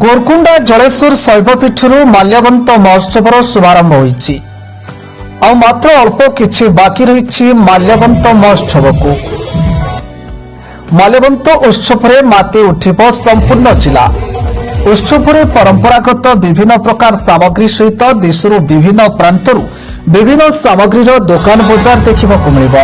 कोरकुंडा जलेश्वर शैवपीठर माल्यवंत महोत्सव शुभारंभ होईछि। मात्र अल्प किछि बाकी रही माल्यवंत महोत्सव को। माल्यवंत उत्सव माते उठिब संपूर्ण जिला। उत्सव परंपरागत विभिन्न प्रकार सामग्री सहित देशर विभिन्न प्रांतरू विभिन्न सामग्रीर दोकान बजार देखा मिलिब।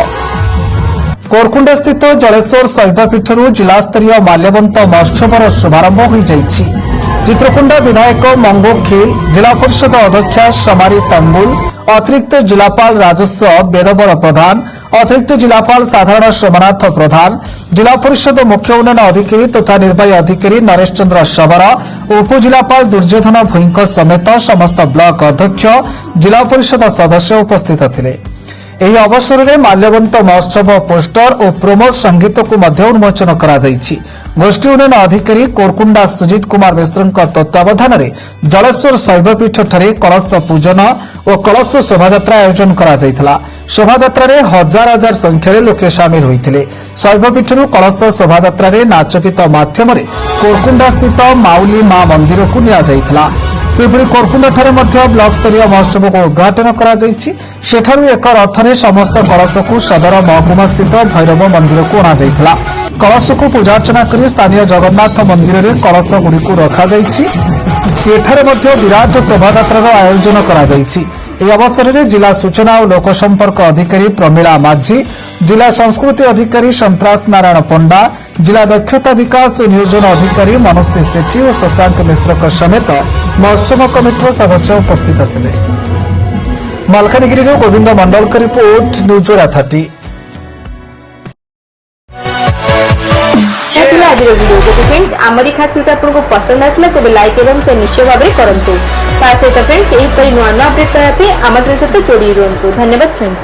कोरकुंडा स्थित जलेश्वर शैवपीठर जिलास्तरीय माल्यवंत महोत्सव शुभारंभ हो जाइछि। चित्रकुंडा विधायक मंगो खेल, जिला परिषद अध्यक्षा समारी तंगुल, अतिरिक्त जिलापाल राजस्व वेदवर प्रधान, अतिरिक्त जिलापाल साधारण सोमनाथ प्रधान, जिला परिषद मुख्य उन्नयन अधिकारी तथा निर्वाही अधिकारी नरेश चंद्र शबर, उपजिलापाल दुर्योधन भूईं समेत समस्त ब्लॉक अध्यक्ष, जिला परिषद सदस्य उपस्थित थिले। ଏହି ଅବସରରେ ମାଲ୍ୟବନ୍ତ ମହୋତ୍ସବ ପୋଷ୍ଟର ଓ ପ୍ରୋମୋ ସଂଗୀତ को उन्मोचन करा जायछि। गोष्ठी उन्नयन अधिकारी कोरकुंडा सुजित कुमार मिश्रଙ୍କ तत्वावधान जलेश्वर शैवपीठ ठारे कलश पूजन और कलश शोभायात्रा आयोजन करा जायथिला। शोभायात्रा रे हजार हजार संख्यारे लोके शामिल होइथिले। शैवपीठरू कलश शोभायात्रा रे नाचगीत माध्यम कोरकुंडा स्थित माउली मां मंदिर को निया जायथिला। सेपरी कोरकुंडा ठारे मध्य ब्लॉक स्तरीय महोत्सव को उद्घाटन करा जायछि। सेठारु एक रथरे समस्त कलश को सदर महकुमा स्थित भैरव मंदिर को अणा जायथिला। कलश को पूजार्चना कर स्थानीय जगन्नाथ मंदिर में कलश गुड़ी को रखा जायछि। एठारे मध्य विराट शोभायात्रार आयोजन करा जायछि। ଏହି ଅବସରରେ ଜିଲ୍ଲା ସୂଚନା ଓ ଲୋକସମ୍ପର୍କ ଅଧିକାରୀ ପ୍ରମିଳା ମାଝୀ, ଜିଲ୍ଲା ସଂସ୍କୃତି ଅଧିକାରୀ ସନ୍ତୋଷ ନାରାୟଣ ପଣ୍ଡା, ଜିଲ୍ଲା ଦକ୍ଷତା ବିକାଶ ଓ ନିୟୋଜନ ଅଧିକାରୀ ମନୋଜ ସେଠୀ ଓ ଶଶାଙ୍କ ମିଶ୍ରଙ୍କ ସମେତ ମହୋତ୍ସବ କମିଟିର ସଦସ୍ୟ ଉପସ୍ଥିତ ଥିଲେ। ମାଲକାନଗିରିରୁ ଗୋବିନ୍ଦ ମଣ୍ଡଳଙ୍କ ରିପୋର୍ଟ, ନ୍ୟୁଜ୍ ଓଡା 30। आज भिडियो फ्रेंड्स आमरी खास वीडियो आपको पसंद आसला तेज लाइक और शेयर निश्चय भाव में करूँ। फ्रेंड्स यही नुआ नुआ अपडेट करने आम सहित जोड़ी रुहतु। धन्यवाद फ्रेंड्स।